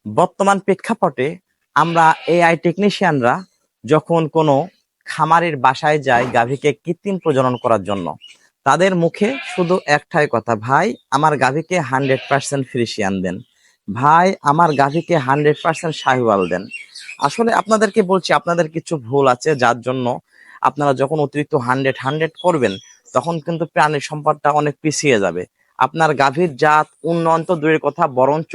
বর্তমান প্রেক্ষাপটে আমরা এআই টেকনিশিয়ানরা যখন কোনো খামারের বাসায় যাই গাভীকে কৃত্রিম প্রজনন করার জন্য, তাদের মুখে শুধু একটাই কথা, ভাই আমার গাভীকে 100% ফ্রিশিয়ান দেন, ভাই আমার গাভীকে 100% শাহিওয়াল দেন। আসলে আপনাদেরকে বলছি, আপনাদের কিছু ভুল আছে, যার জন্য আপনারা যখন অতিরিক্ত 100 করবেন তখন কিন্তু প্রাণীর সম্পদটা অনেক পিছিয়ে যাবে। আপনার গাভীর জাত উন্নয়ন তো দূরের কথা, বরঞ্চ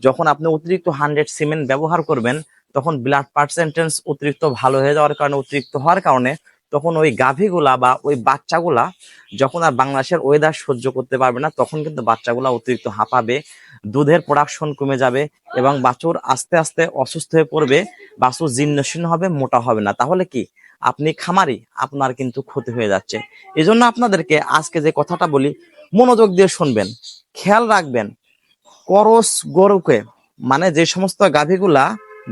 যখন আপনি অতিরিক্ত 100 সিমেন্ট ব্যবহার করবেন তখন ব্লাড পার্সেন্টেজ অতিরিক্ত ভালো হয়ে যাওয়ার কারণে, অতিরিক্ত হওয়ার কারণে তখন ওই গাভীগুলা বা ওই বাচ্চাগুলা যখন আর বাংলাদেশের ওয়েদার সহ্য করতে পারবে না, তখন কিন্তু বাচ্চাগুলা অতিরিক্ত হাঁপাবে, দুধের প্রোডাকশন কমে যাবে এবং বাছুর আস্তে আস্তে অসুস্থ হয়ে পড়বে, বাছুর জীর্ণশীর্ণ হবে, মোটা হবে না। তাহলে কি আপনি খামারি, আপনার কিন্তু ক্ষতি হয়ে যাচ্ছে। এই জন্য আপনাদেরকে আজকে যে কথাটা বলি, মনোযোগ দিয়ে শুনবেন, খেয়াল রাখবেন। করস গরুকে, মানে যে সমস্ত গাভীগুলা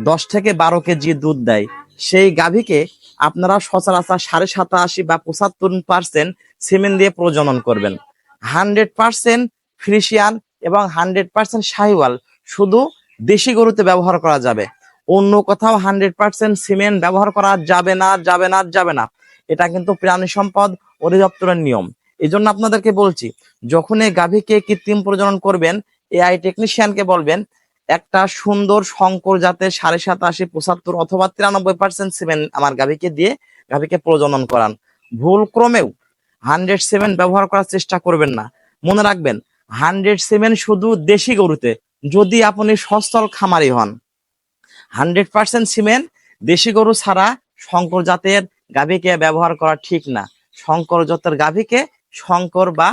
10 থেকে 12 কেজি দুধ দেয়, সেই গাভীকে আপনারা সচরাচর 87.5 বা 75% সিমেন্ট দিয়ে প্রজনন করবেন। 100% ফ্রিশিয়ান এবং 100% শাহিওয়াল শুধু দেশি গরুতে ব্যবহার করা যাবে, অন্য কোথাও 100% সিমেন্ট ব্যবহার করা যাবে না, যাবে না, যাবে না। এটা কিন্তু প্রাণী সম্পদ অধিদপ্তরের নিয়ম। এই জন্য আপনাদেরকে বলছি, যখন এই গাভীকে কৃত্রিম প্রজনন করবেন, এআই টেকনিশিয়ানকে বলবেন একটা সুন্দর শঙ্কর জাতের 87, 75 অথবা 93% সিমেন্ট আমার গাভীকে দিয়ে গাভীকে প্রজনন করান। ভুল ক্রমেও 100 ব্যবহার করার চেষ্টা করবেন না। মনে রাখবেন, 100 শুধু দেশি গরুতে, যদি আপনি সচ্ছল খামারি হন। 100% সিমেন্ট দেশি গরু ছাড়া শঙ্কর জাতের গাভীকে ব্যবহার করা ঠিক না। শঙ্কর জাতের গাভীকে শঙ্কর বা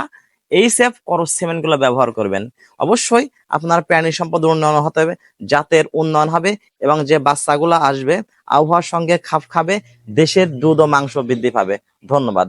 এইচএফ করস সিমেন্ট গুলো ব্যবহার করবেন। অবশ্যই আপনার প্রাণী সম্পদ উন্নয়ন হতে হবে, জাতের উন্নয়ন হবে এবং যে বাচ্চাগুলো আসবে আবহাওয়ার সঙ্গে খাপ খাবে, দেশের দুধ ও মাংস বৃদ্ধি পাবে। ধন্যবাদ।